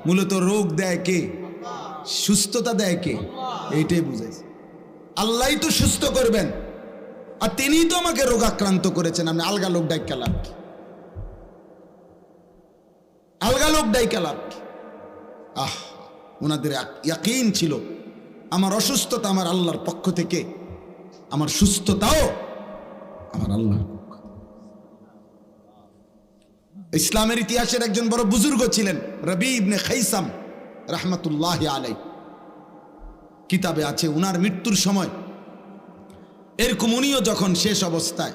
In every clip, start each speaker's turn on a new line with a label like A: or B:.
A: মূলত রোগ দেয় কে? সুস্থতা দেয় কে? এইটাই বুঝাইছে। আল্লাহই তো সুস্থ করবেন, আর তিনিই তো আমাকে রোগাক্রান্ত করেছেন। আমি আলগা লোক ডাইকা লাভ কি? আলগা লোক ডাইকা লাভ কি? ওনাদের ইয়াকিন ছিল আমার অসুস্থতা আমার আল্লাহর পক্ষ থেকে, আমার সুস্থতাও আমার আল্লাহর পক্ষ। ইসলামের ইতিহাসের একজন বড় বুজুর্গ ছিলেন রবি ইবনে খাইসাম রাহমাতুল্লাহি আলাইহি। কিতাবে আছে ওনার মৃত্যুর সময় এরকম উনিও যখন শেষ অবস্থায়,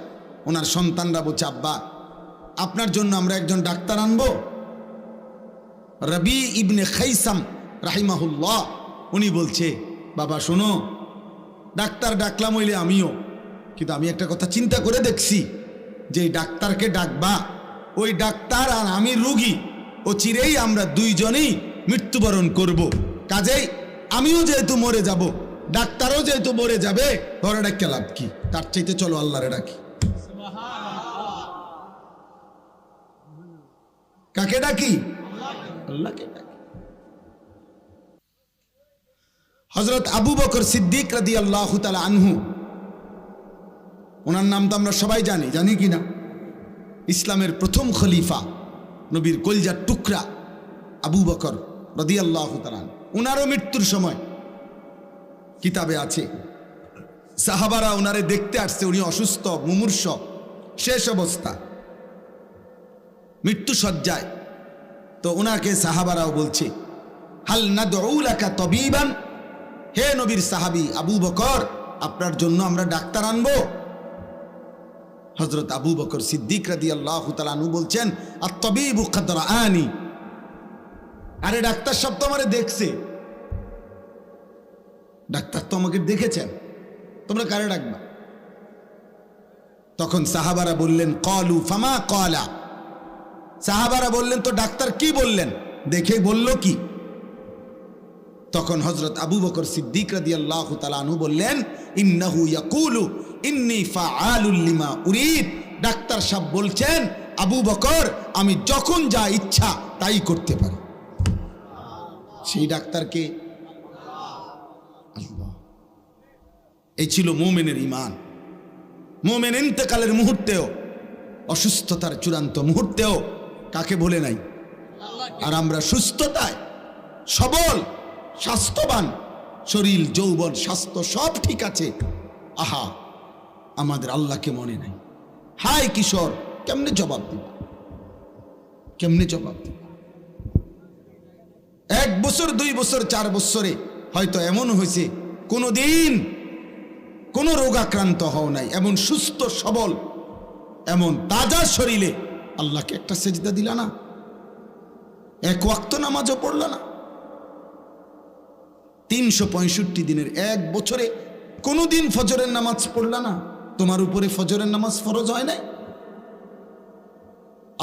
A: ওনার সন্তানরা বলছে, আব্বা আপনার জন্য আমরা একজন ডাক্তার আনবো। রবি ইবনে খাইসাম রাহিমাহুল্লাহ উনি বলছে, বাবা শোনো, ডাক্তার ডাকলাম হইলে আমিও, কিন্তু আমি একটা কথা চিন্তা করে দেখছি, যে ডাক্তারকে ডাকবা, ওই ডাক্তার আর আমি রুগী, ও চিরেই আমরা দুইজনেই মৃত্যুবরণ করব। কাজেই আমিও যেহেতু মরে যাব, ডাক্তারও যেহেতু মরে যাবে, ধরে ডাক্তার লাভ কি? তার চাইতে চলো আল্লাহরে ডাকি। কাকে ডাকি? আল্লাহকে ডাকি। হযরত আবু বকর সিদ্দিক রাদিয়াল্লাহু তাআলা আনহু, ওনার নাম তো আমরা সবাই জানি কি না? ইসলামের প্রথম খলিফা, নবীর কলিজার টুকরা আবু বকর রাদিয়াল্লাহু তাআলা, ওনারও মৃত্যুর সময় কিতাবে আছে সাহাবারা ওনারে দেখতে আসছে, উনি অসুস্থ, মুমূর্ষ, শেষ অবস্থা, মৃত্যু সজ্জায়। তো ওনাকে সাহাবারাও বলছে, হাল নাদউ লাকা তাবিবান, হে নবীর সাহাবী আবু বকর, আপনার জন্য আমরা ডাক্তার আনবো? হযরত আবু বকর সিদ্দিক রাদিয়াল্লাহু তাআলা আনহু বলছেন, আত-তাবিবু ক্বাদ রাআনি, আরে ডাক্তার সব তো আমারে দেখছে, ডাক্তার তো আমাকে দেখেছেন, তোমরা কারে ডাকবা? তখন সাহাবারা বললেন, ক্বালু ফামা ক্বালা, সাহাবারা বললেন, তো ডাক্তার কি বললেন, দেখে বলল কি? তখন হযরত আবু বকর সিদ্দিক রাদিয়াল্লাহু তাআলা আনহু বললেন, ইন্নাহু ইয়াকুলু ইন্নী ফাআলুল লিমা উরিদ, ডাক্তার সাহেব বলছেন, আবু বকর আমি যখন যা ইচ্ছা তাই করতে পারি। সেই ডাক্তারকে আল্লাহ। এই ছিল মুমিনের ঈমান। মুমিন ইন্তেকালের মুহূর্তেও, অসুস্থতার চূড়ান্ত মুহূর্তেও কাকে বলে নাই? আর আমরা সুস্থতায় সবল, স্বাস্থ্যবান, শরীর যৌবন স্বাস্থ্য সব ঠিক আছে, আহা আমাদের আল্লাহকে মনে নাই। হায় কিশোর, কেমনে জবাব দিবা? কেমনে জবাব দিবা? 1 বছর 2 বছর 4 বছরে হয়তো এমন হয়েছে কোনোদিন কোন রোগাক্রান্ত হও নাই, এমন সুস্থ সবল, এমন তাজা শরীরে আল্লাহকে একটা সেজদা দিলা না, 1 ওয়াক্ত নামাজও পড়লা না, 365 দিনের 1 বছরে কোনোদিন ফজরের নামাজ পড়লা না, তোমার উপরে ফজরের নামাজ ফরজ হয় নাই?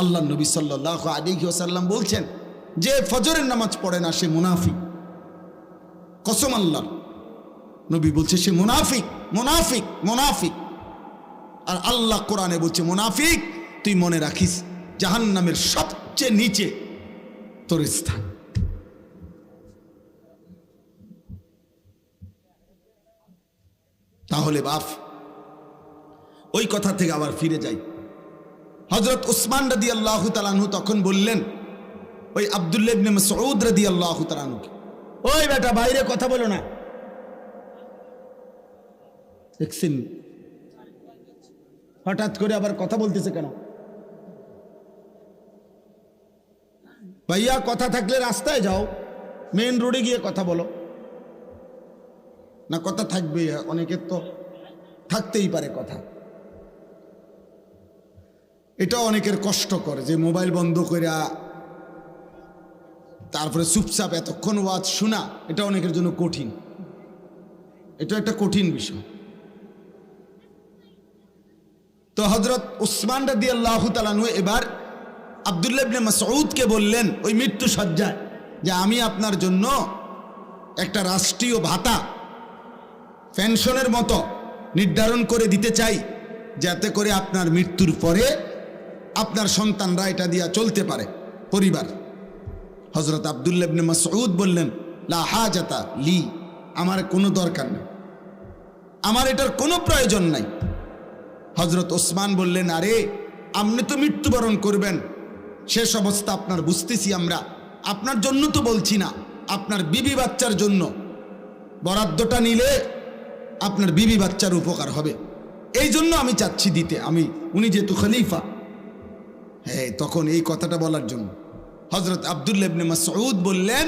A: আল্লাহ নবী সাল্লাল্লাহু আলাইহি ওয়াসাল্লাম বলছেন, যে ফজরের নামাজ পড়ে না সে মুনাফিক। কসম আল্লাহ, নবী বলছে সে মুনাফিক, মুনাফিক, মুনাফিক। আর আল্লাহ কোরআনে বলছে, মুনাফিক তুই মনে রাখিস জাহান্নামের সবচেয়ে নিচে তোর স্থান। তাহলে বাপ, ওই কথা থেকে আবার ফিরে যাই। হযরত উসমান রাদিয়াল্লাহু তাআলা আনহু তখন বললেন ওই আব্দুল্লাহ ইবনে মাসউদ রাদিয়াল্লাহু তাআলা আনহুকে, ওই বেটা বাইরে কথা বলো না। দেখছেন হঠাৎ করে আবার কথা বলতেছে কেন? ভাইয়া কথা থাকলে রাস্তায় যাও, মেইন রোডে গিয়ে কথা বলো না। কথা থাকবে, অনেকের তো থাকতেই পারে কথা। এটা অনেকের কষ্ট করে যে মোবাইল বন্ধ করে তারপরে চুপচাপ এতক্ষণ ওয়াজ শোনা, এটা অনেকের জন্য কঠিন। এটা একটা কঠিন বিষয়। তো হযরত উসমান রাদিয়াল্লাহু তাআলা আনহু এবার আব্দুল্লাহ ইবনে মাসউদকে বললেন ওই মৃত্যু সজ্জায়, যে আমি আপনার জন্য একটা রাষ্ট্রীয় ভাতা, পেনশনের মতো নির্ধারণ করে দিতে চাই, যাতে করে আপনার মৃত্যুর পরে আপনার সন্তানরা এটা দিয়া চলতে পারে পরিবার। হযরত আব্দুল্লাহ ইবনে মাসউদ বললেন, লা হাজাতা লি, আমার কোনো দরকার নেই, আমার এটার কোনো প্রয়োজন নাই। হযরত ওসমান বললেন, আরে আপনি তো মৃত্যুবরণ করবেন, শেষ অবস্থা আপনার বুঝতেছি আমরা, আপনার জন্য তো বলছি না, আপনার বিবি বাচ্চার জন্য বরাদ্দটা নিলে আপনার বিবি বাচ্চার উপকার হবে, এই জন্য আমি চাচ্ছি দিতে, উনি যেহেতু খলিফা। হ্যাঁ, তখন এই কথাটা বলার জন্য হযরত আব্দুল্লাহ ইবনে মাসউদ বললেন,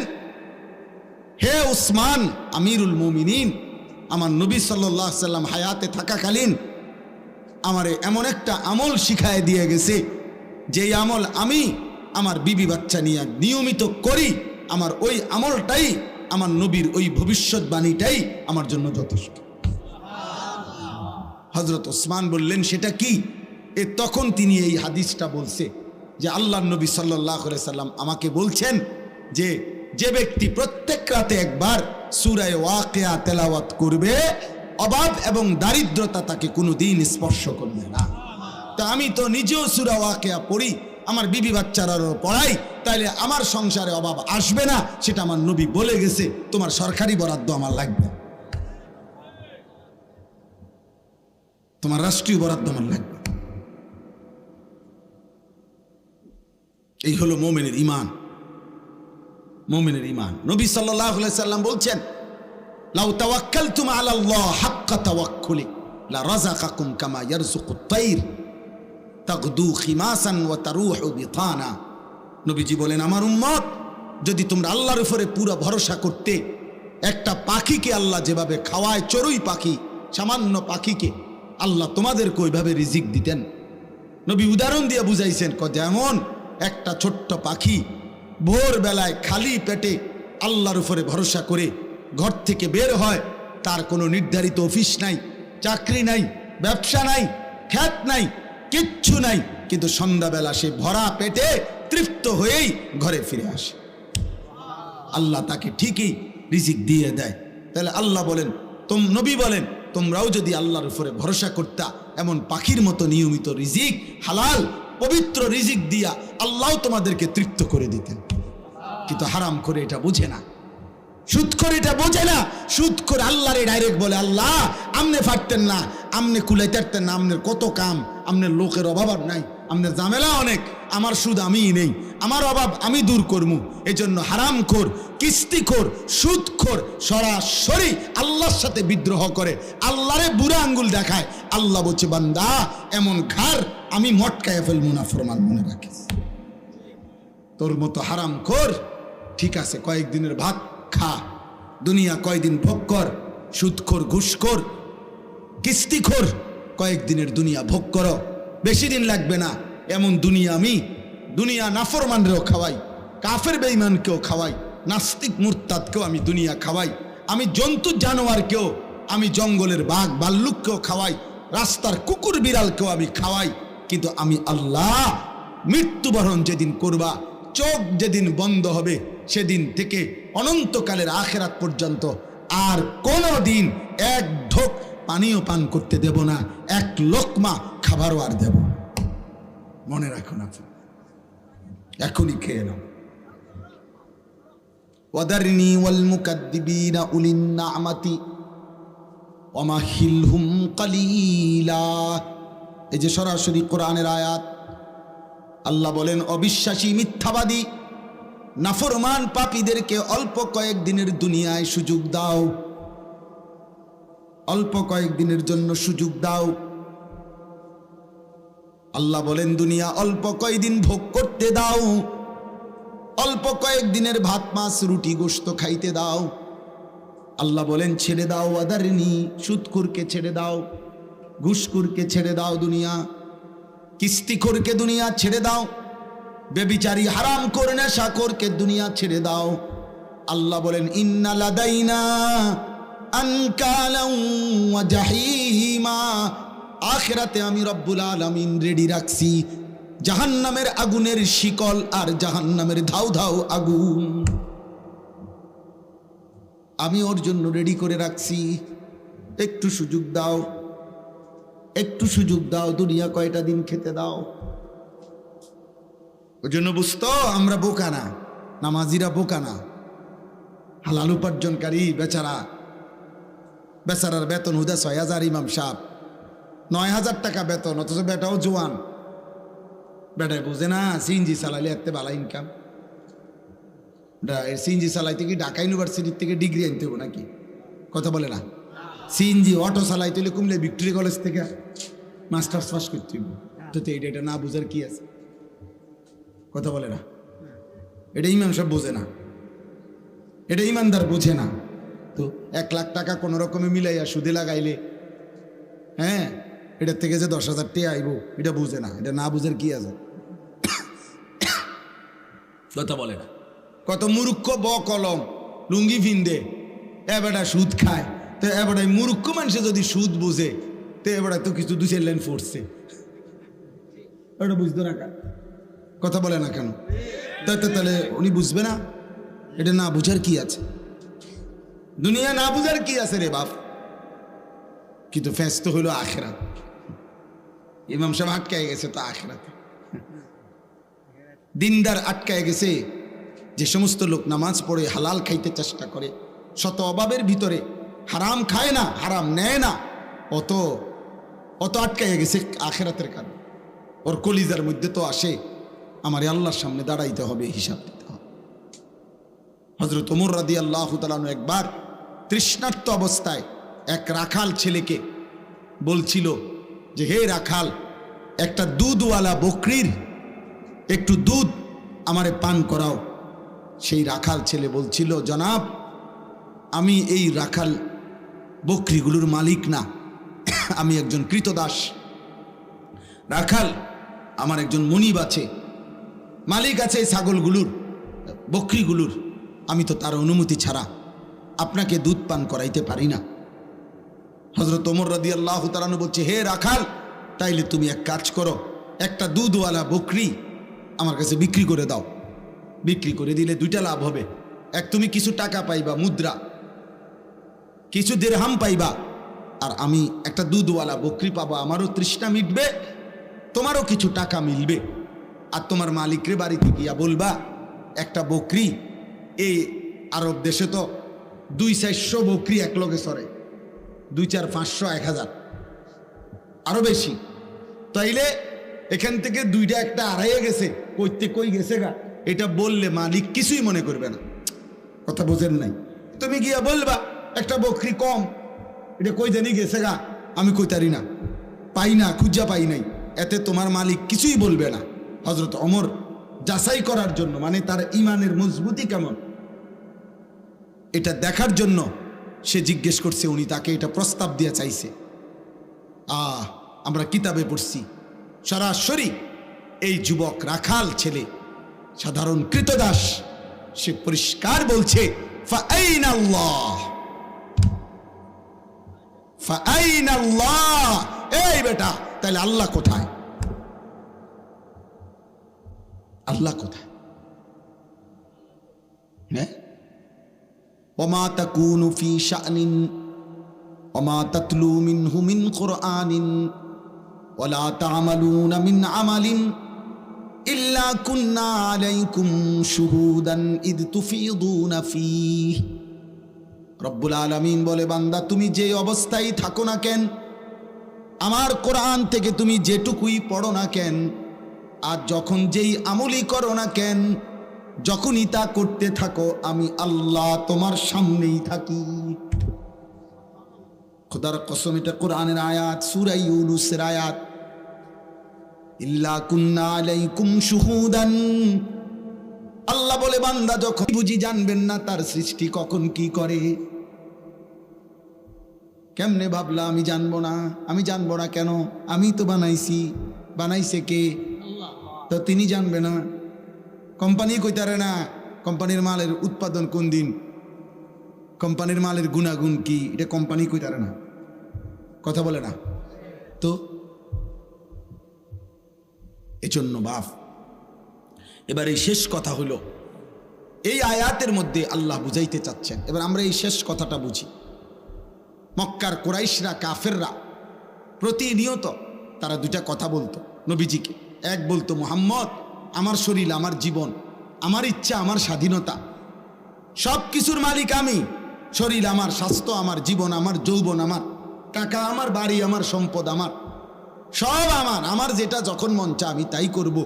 A: হে উসমান আমিরুল মুমিনিন, আমার নবী সাল্লাল্লাহু আলাইহি সাল্লাম হায়াতে থাকাকালীন আমারে এমন একটা আমল শিখায় দিয়ে গেছে, যেই আমল আমি আমার বিবি বাচ্চা নিয়ে নিয়মিত করি, আমার ওই আমলটাই, আমার নবীর ওই ভবিষ্যৎবাণীটাই আমার জন্য যথেষ্ট। হযরত ওসমান বললেন, সেটা কি? তখন তিনি এই হাদিসটা বলছে যে আল্লাহর নবী সাল্লাল্লাহু আলাইহি সাল্লাম আমাকে বলছেন যে যে ব্যক্তি প্রত্যেক রাতে একবার সূরা ওয়াকিয়া তেলাওয়াত করবে, অভাব এবং দারিদ্রতা তাকে কোনোদিন স্পর্শ করবে না। তা আমি তো নিজেও সূরা ওয়াকিয়া পড়ি, আমার বিবি বাচ্চারারও পড়াই, তাইলে আমার সংসারে অভাব আসবে না, সেটা আমার নবী বলে গেছে, তোমার সরকারি বরাদ্দ আমার লাগবে, তোমার রাষ্ট্রীয় বরাদ্দ আমার লাগবে। এই হলো মুমিনের ঈমান। মুমিনের ঈমান। নবী সাল্লাল্লাহু আলাইহি সাল্লাম বলছেন, লাউ তাওয়াক্কালতুম আলাল্লাহ হাক্কা তাওয়াক্কুলি লা রাযাকাকুম কামা ইয়ারযুকুত তাইর তাগদু খিমাসান ওয়া তারুহু বিতানা। নবীজি বলেন, আমার উম্মত, যদি তোমরা আল্লাহর উপরে পুরো ভরসা করতে, একটা পাখিকে আল্লাহ যেভাবে খাওয়ায়, চড়ুই পাখি, সামান্য পাখিকে আল্লাহ তোমাদেরকে ওইভাবে রিজিক দিতেন। নবী উদাহরণ দিয়ে বুঝাইছেন, যেমন একটা ছোট্ট পাখি ভোরবেলায় খালি পেটে আল্লাহর উপরে ভরসা করে ঘর থেকে বের হয়, তার কোনো নির্ধারিত অফিস নাই, চাকরি নাই, ব্যবসা নাই, খ্যাত নাই, কিচ্ছু নাই, কিন্তু সন্ধ্যাবেলা সে ভরা পেটে তৃপ্ত হয়েই ঘরে ফিরে আসে, আল্লাহ তাকে ঠিকই রিজিক দিয়ে দেয়। তাহলে আল্লাহ বলেন, নবী বলেন, তোমরাও যদি আল্লাহর উপরে ভরসা করতা, এমন পাখির মতো নিয়মিত রিজিক, হালাল পবিত্র রিজিক দিয়া আল্লাহ তোমাদেরকে তৃপ্ত করে দিতেন। কিন্তু হারাম করে এটা বুঝে না, সুদ করে এটা বোঝে না। সুদ করে আল্লাহরে ডাইরেক্ট বলে, আল্লাহ আমনে পারতেন না, আমনে কুলাইতে পারতেন না, আমনের কত কাম, আমনের লোকের অভাব আর নাই, আমনের ঝামেলা অনেক, আমার সুদ আমিই নেই, আমার অভাব আমি দূর করবো। এই জন্য হারাম খোর, কিস্তিখোর, সুদখোর সরাসরি আল্লাহর সাথে বিদ্রোহ করে, আল্লাহরে বুড়া আঙ্গুল দেখায়। আল্লাহ বলছে, বান্দা এমন ঘর আমি মটকায় ফেলবো না, ফরমান মনে রাখিস। তোর মতো হারাম খোর ঠিক আছে, কয়েকদিনের ভাত খা, দুনিয়া কয়দিন ভোগ কর। সুদখোর, ঘুষখোর, কিস্তিখোর কয়েকদিনের দুনিয়া ভোগ করো, বেশি দিন লাগবে না। এমন দুনিয়া আমি দুনিয়া নাফরমানরেও খাওয়াই, কাফের বেঈমানকেও খাওয়াই, নাস্তিক মুরতাদকেও আমি দুনিয়া খাওয়াই, আমি জন্তু জানোয়ারকেও, আমি জঙ্গলের বাঘ ভাল্লুককেও খাওয়াই, রাস্তার কুকুর বিড়ালকেও আমি খাওয়াই। কিন্তু আমি আল্লাহ মৃত্যুবরণ যেদিন করবা, চোখ যেদিন বন্ধ হবে, সেদিন থেকে অনন্তকালের আখেরাত পর্যন্ত আর কোনো দিন এক ঢোক পানিও পান করতে দেব না, এক লোকমা খাবারও আর দেব। মনে রাখুন, আপনি এখনই খেয়ে নাও। ওয়াদারনি ওয়াল মুকাদ্দিবিনা উলিন না'মাতি ওয়ামাহিলহুম কালিলা। এই যে সরাসরি কোরআনের আয়াত, আল্লাহ বলেন, অবিশ্বাসী, মিথ্যাবাদী, নাফরমান পাপীদেরকে অল্প কয়েকদিনের দুনিয়ায় সুযোগ দাও, অল্প কয়েকদিনের জন্য সুযোগ দাও। আল্লাহ বলেন, দুনিয়া অল্প কয়েকদিন ভোগ করতে দাও, অল্প কয়েকদিনের ভাত মাছ রুটি গোশত খাইতে দাও। আল্লাহ বলেন, ছেড়ে দাও ওয়াদারনি, সুদখোরকে ছেড়ে দাও, ঘুষখোরকে ছেড়ে দাও, দুনিয়া কিস্তিখোরকে দুনিয়া ছেড়ে দাও, বেবিচারী হারাম করে নেশাখোরকে দুনিয়া ছেড়ে দাও। আল্লাহ বলেন, ইন্না লাদাইনা আনকালাম ওয়া জাহিমা, আখিরাতে আমি রব্বুল আলামিন রেডি রাখছি জাহান্নামের আগুনের শিকল আর জাহান্নামের ধাউ ধাউ আগুন, আমি ওর জন্য রেডি করে রাখছি। একটু সুযোগ দাও, একটু সুযোগ দাও, দুনিয়া কয়টা দিন খেতে দাও। ওই জন্য বুঝতো আমরা বোকা না, নামাজিরা বোকা না, হালাল উপার্জনকারী বেচারার বেতন হুদা 6,000, ইমাম সাহেব 9,000 টাকা বেতন, অথচ বেটাও জোয়ান। বেটায় বুঝে না সিএনজি চালাইলে এত ভালো ইনকাম। সিএনজি চালাইতে কি ঢাকা ইউনিভার্সিটির থেকে ডিগ্রি আনতে হবে নাকি? কথা বলে না। সিএনজি অটো চালাইতে হলে কুমিল্লা ভিক্টোরিয়া কলেজ থেকে মাস্টার্স পাস করতে হবে। তো এটা না বুঝার কি আছে? কথা বলে না। এটা ইমাম সাহেব বোঝে না, এটা ইমানদার বোঝে না। তো 1 লাখ টাকা কোনো রকমে মিলাইয়া সুদে লাগাইলে, হ্যাঁ, এটার থেকে যে 10,000 টাকা আইব, এটা বুঝে না। এটা না বুঝার কি আছে? কথা বলে না। কত মূর্খ কলম লুঙ্গি ফিন্দে এবারটা সুদ খায়। তো এবারটাই মূর্খ মানুষে যদি সুদ বুঝে, তো এবারটা তো কিছু 2-4 লাইন পড়ছে, ওটা বুঝতো না। কথা বলে না কেন? তাহলে উনি বুঝবে না? এটা না বুঝার কি আছে? দুনিয়া না বুঝার কি আছে রে বাপ? কিন্তু ফেস তো হইল আখেরাত। ইমাম সাহেব আটকায় গেছে তো আখেরাতে। দিনদার আটকায় গেছে। যে সমস্ত লোক নামাজ পড়ে হালাল খাইতে চেষ্টা করে, শত অভাবের ভিতরে হারাম খায় না, হারাম নেয় না, অত আটকায় গেছে আখেরাতের কারণে। ওর কলিজার মধ্যে তো আসে আমার আল্লাহর সামনে দাঁড়াইতে হবে, হিসাব দিতে হবে। হযরত ওমর রাদিয়াল্লাহু তাআলা আনহু একবার তৃষ্ণার্ত অবস্থায় এক রাখাল ছেলেকে বলছিল যে, হে রাখাল, একটা দুধওয়ালা বকরির একটু দুধ আমারে পান করাও। সেই রাখাল ছেলে বলছিল, জনাব, আমি এই রাখাল বকরিগুলোর মালিক না, আমি একজন কৃতদাস। রাখাল আমার একজন মনিব আছে, মালিক আছে এই ছাগলগুলোর, বকরিগুলোর। আমি তো তার অনুমতি ছাড়া আপনাকে দুধ পান করাইতে পারি না। হযরত ওমর রাদিয়াল্লাহু তাআলা আনহু বলছে, হে রাখাল, তাইলে তুমি এক কাজ করো, একটা দুধওয়ালা বকরি আমার কাছে বিক্রি করে দাও। বিক্রি করে দিলে 2টা লাভ হবে। এক, তুমি কিছু টাকা পাইবা, মুদ্রা, কিছু দিরহাম পাইবা, আর আমি একটা দুধওয়ালা বকরি পাবো। আমারও তৃষ্ণা মিটবে, তোমারও কিছু টাকা মিলবে। আর তোমার মালিকরে বাড়িতে গিয়া বলবা, একটা বকরি, এই আরব দেশে তো 200-400 বকরি এক লগে সরে, 2-4-500 1000 আরো বেশি। তাইলে এখান থেকে 2টা একটা হারাইয়া গেছে, কই গেছে গা, এটা বললে মালিক কিছুই মনে করবে না। কথা বোঝেন নাই? তুমি গিয়া বলবা একটা বকরি কম, এটা কই জানি গেছে গা, আমি কইতারি না, পাই না, খুঁজা পাই নাই, এতে তোমার মালিক কিছুই বলবে না। হযরত ওমর যাচাই করার জন্য, মানে তার ইমানের মজবুতি কেমন এটা দেখার জন্য সে জিজ্ঞেস করছে, উনি তাকে এটা প্রস্তাব দিয়ে চাইছে। আমরা কিতাবে পড়ছি সরাসরি এই যুবক রাখাল ছেলে, সাধারণ কৃতদাস, সে পরিষ্কার বলছে, ফাআইনাল্লাহ, ফাআইনাল্লাহ, এই বেটা, তাহলে আল্লাহ কোথায়? আল্লাহ কোথায়? হ্যাঁ, ওমা তাকুনু ফি শানিন ওমা তাতলু মিনহু মিন কুরআনিন ওয়ালা তা'মালুনা মিন আমালিন ইল্লা কুন্না আলাইকুম শুহুদান ইদ তুফিদুনা ফীহ। রব্বুল আলামিন বলে, বান্দা, তুমি যে অবস্থায় থাকো না কেন, আমার কোরআন থেকে তুমি যেটুকুই পড়ো না কেন, আর যখন যেই আমলই করো না কেন, যখনই তা করতে থাকো, আমি আল্লাহ তোমার সামনেই থাকি। খোদার কসম, এটা কোরআনের আয়াত, সূরা ইউনূসের আয়াত। ইল্লা কুন্না আলাইকুম শুহুদান। আল্লাহ বলে, বান্দা যখন বুঝি জানবেন না তার সৃষ্টি কখন কি করে। কেমনে ভাবলা আমি জানবো না? আমি জানবো না কেন? আমি তো বানাইছি। বানাইছে কে? তো তিনি জানবে না? কোম্পানি কইতারে না কোম্পানির মালের উৎপাদন কোন দিন, কোম্পানির মালের গুণাগুণ কি, এটা কোম্পানি কইতারে না। কথা বলে না তো। এজন্য বাপ, এবার এই শেষ কথা হলো, এই আয়াতের মধ্যে আল্লাহ বুঝাইতে চাচ্ছেন। এবার আমরা এই শেষ কথাটা বুঝি। মক্কার কুরাইশরা, কাফেররা প্রতিনিয়ত তারা 2টা কথা বলতো নবীজিকে। এক বলতো, মুহাম্মদ, আমার শরীর, আমার জীবন আমার ইচ্ছা, আমার স্বাধীনতা, সব কিছুর মালিক আমি। শরীর আমার, স্বাস্থ্য আমার, জীবন আমার, যৌবন আমার, টাকা আমার, বাড়ি আমার, সম্পদ আমার, সব আমার। আমার যেটা যখন মন চা আমি তাই করব।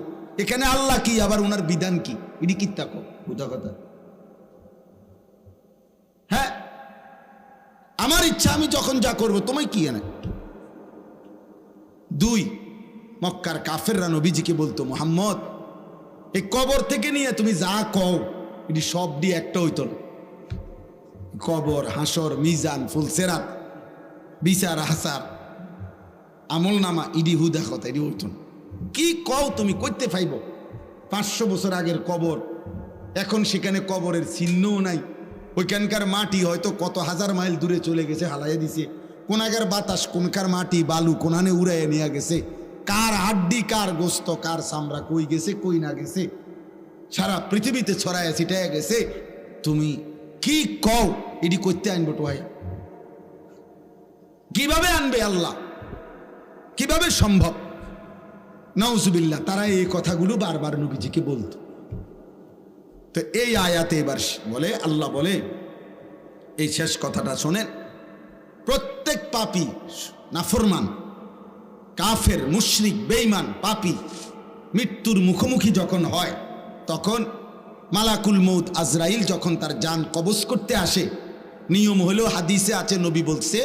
A: এখানে আল্লাহ কি, আবার ওনার বিধান কি? এটি কি তাকো বুঝা কথা? হ্যাঁ, আমার ইচ্ছা, আমি যখন যা করব, তোমায় কি এনে? 2, মক্কার কাফেররা নবীজিকে বলতো, মুহাম্মদ এই কবর থেকে নিয়ে তুমি যা কও এটি সব দিয়ে একটা হইতো না। কবর, হাসর, মিজান, ফুলসেরাত, বিচার হাসার, আমল নামা, ইডি হুদা কথা এটি হইতো না। কি কও তুমি করতে পাইব? 500 বছর আগের কবর, এখন সেখানে কবরের চিহ্নও নাই। ওইখানকার মাটি হয়তো কত হাজার মাইল দূরে চলে গেছে, হালাইয়া দিছে। কোনাকার বাতাস, কোনকার মাটি বালু কোনানে উড়াইয়া নিয়ে গেছে। কার হাড্ডি, কার গোস্ত, কার চামড়া কই গেছে, কই না গেছে, সারা পৃথিবীতে ছড়াইয়া ছিটাইয়া গেছে। তুমি কি কও এটি করতে আনবো টোয়াই? কিভাবে আনবে আল্লাহ? কিভাবে সম্ভব? নাউজুবিল্লাহ। তারা এই কথাগুলো বারবার নবীজিকে বলতো। তো এই আয়াতে এবার বলে, আল্লাহ বলে, এই শেষ কথাটা শোনেন, প্রত্যেক পাপী, নাফরমান, কাফের, মুশরিক, বেঈমান, পাপী মৃত্যুর মুখোমুখি যখন হয়, তখন মালাকুল মউত আজরাইল যখন তার জান কবজ করতে আসে, নিয়ম হলো, হাদিসে আছে, নবী বলছে,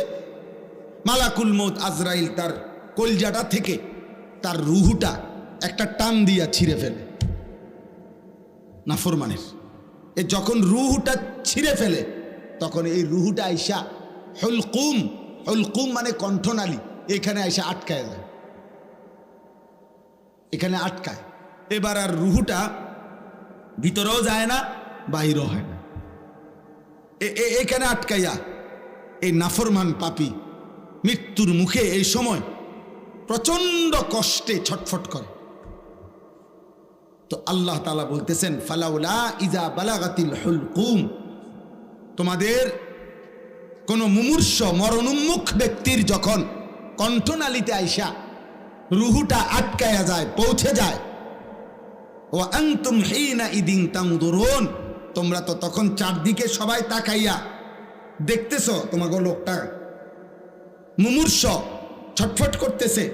A: মালাকুল মউত আজরাইল তার কলজাটা থেকে তার রুহুটা একটা টান দিয়া ছিঁড়ে ফেলে। নাফরমানের এ যখন রুহুটা ছিঁড়ে ফেলে, তখন এই রুহুটা আইসা হুলকুম, হুলকুম মানে কণ্ঠনালী, এখানে আইসা আটকায় যায়, এখানে আটকায়। এবার আর রুহুটা ভিতরেও যায় না, বাইরেও হয় না, এখানে আটকাইয়া এই নাফরমান পাপী মৃত্যুর মুখে এই সময় প্রচন্ড কষ্টে ছটফট করে। তো আল্লাহ তাআলা বলতেছেন, ফালাউলা ইজা বালাগাতিল হুলকুম, তোমাদের কোন মুমূর্ষ মরণোন্মুখ ব্যক্তির যখন কণ্ঠনালীতে আইসা রুহুটা আটকায়া যায়, পৌঁছে যায়, ওয়া আনতুম হিনা ইদিন তানদুরুন, তোমরা তো তখন চারদিকে সবাই তাকাইয়া দেখতেছো, তোমাকে লোকটা মুমূর্ষ ছটফট করতেছে,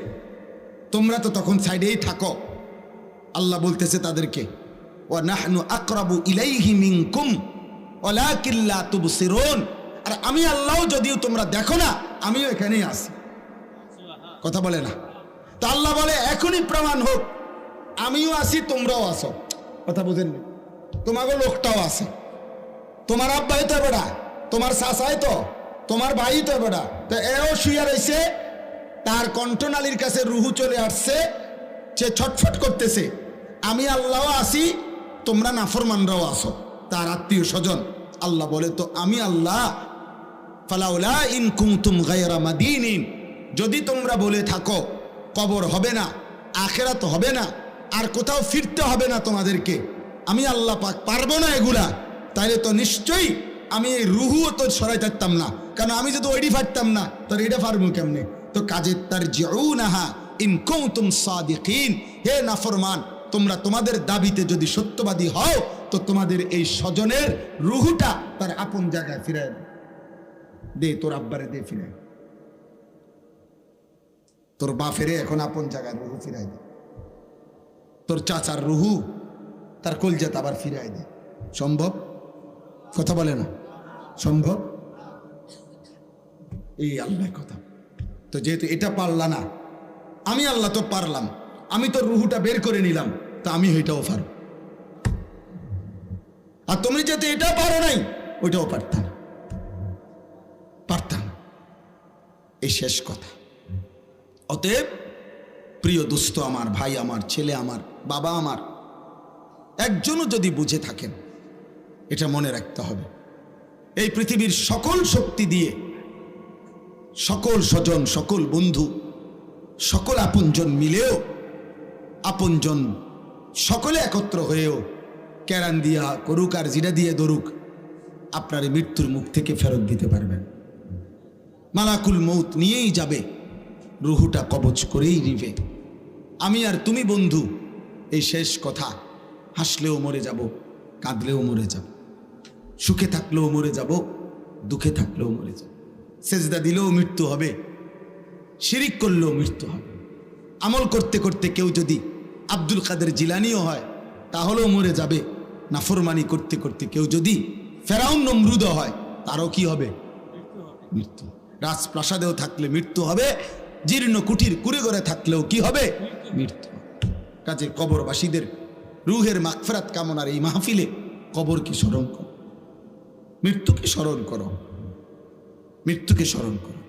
A: তোমরা তো তখন সাইডেই থাকো। আল্লাহ বলতেছে তাদেরকে, ওয়া নাহনু আকরাবু ইলাইহি মিনকুম ওয়ালাকিন লা তুবসিরুন, আর আমি আল্লাহ যদিও তোমরা দেখো না, আমিও এখানেই আছি। কথা বলে না? তো আল্লাহ বলে, এখনই প্রমাণ হোক আমিও আছি, তোমরাও আছো। কথা বুঝেননি? তোমাকে লোকটাও আছে, তোমার আব্বাই তো বেড়া, তোমার চাচাই তো, তোমার ভাই তো বেড়া, তো এও শুয়ে রয়েছে, তার কণ্ঠনালীর কাছে রুহু চলে আসছে, সে ছটফট করতেছে। আমি আল্লাহ আছি, তোমরা নাফরমানরাও আসো, তার আত্মীয় স্বজন। আল্লাহ বলে, তো আমি আল্লাহ, ফালাউলা ইন কুনতুম গায়রা মাদিনিন, যদি তোমরা বলে থাকো কবর হবে না, আখিরাত হবে না, আর কোথাও ফিরতে হবে না তোমাদেরকে, আমি আল্লাহ পাক পারবো না এগুলা, তাইলে তো নিশ্চয়ই আমি এই রুহুও তো সরাই থাকতাম না, কারণ আমি যদি ওইটি ফাটতাম না, তোর এটা পারবো কেমনে? তো কাজে তারজিউনাহা ইন কুনতুম সাদিকিন, হে নাফরমান, তোমরা তোমাদের দাবিতে যদি সত্যবাদী হও, তো তোমাদের এই স্বজনের রুহুটা তার আপন জায়গায় ফিরায় দে, তোর আব্বারে দে ফিরায়, তোর বাপেরে এখন আপন জায়গায় রুহু ফিরাই দে, তোর চাচার রুহু তার কলজাত আবার ফিরাই দে। সম্ভব? কথা বলে না? সম্ভব? এই আল্লাহর কথা। তো যেহেতু এটা পারলা না, আমি আল্লাহ তো পারলাম, আমি তো রুহুটা বের করে নিলাম, তো আমি ওইটাও পারব। আর তুমি যেহেতু এটা পারো নাই, ওইটাও পারতাম, পারতাম। এই শেষ কথা। অতএব প্রিয় দোস্ত আমার, ভাই আমার, ছেলে আমার, বাবা আমার, একজনও যদি বুঝে থাকেন, এটা মনে রাখতে হবে, এই পৃথিবীর সকল শক্তি দিয়ে, সকল স্বজন, সকল বন্ধু, সকল আপনজন মিলেও, আপনজন সকলে একত্র হয়েও কেরান দিয়া করুক আর জিরা দিয়ে ধরুক, আপনার মৃত্যুর মুখ থেকে ফেরত দিতে পারবেন। মালাকুল মউত নিয়েই যাবে, রুহুটা কবজ করেই নিবে। আমি আর তুমি বন্ধু, এই শেষ কথা, হাসলেও মরে যাব, কাঁদলেও মরে যাব, সুখে থাকলেও মরে যাব, দুঃখে থাকলেও মরে যাব। সেজদা দিলেও মৃত্যু হবে, শিরিক করলেও মৃত্যু হবে। আমল করতে করতে কেউ যদি আব্দুল কাদের জিলানিও হয় তাহলেও মরে যাবে। নাফরমানি করতে করতে কেউ যদি ফেরাউন নমরুদ হয় তারও কি হবে? মৃত্যু। রাজপ্রাসাদেও থাকলে মৃত্যু হবে, জীর্ণ কুঠির কুড়েঘরে থাকলেও কি হবে? মৃত্যু। কাজে কবরবাসীদের রুহের মাগফিরাত কামনার এই মাহফিলে কবরকে স্মরণ করো, মৃত্যুকে স্মরণ করো, মৃত্যুকে স্মরণ করো।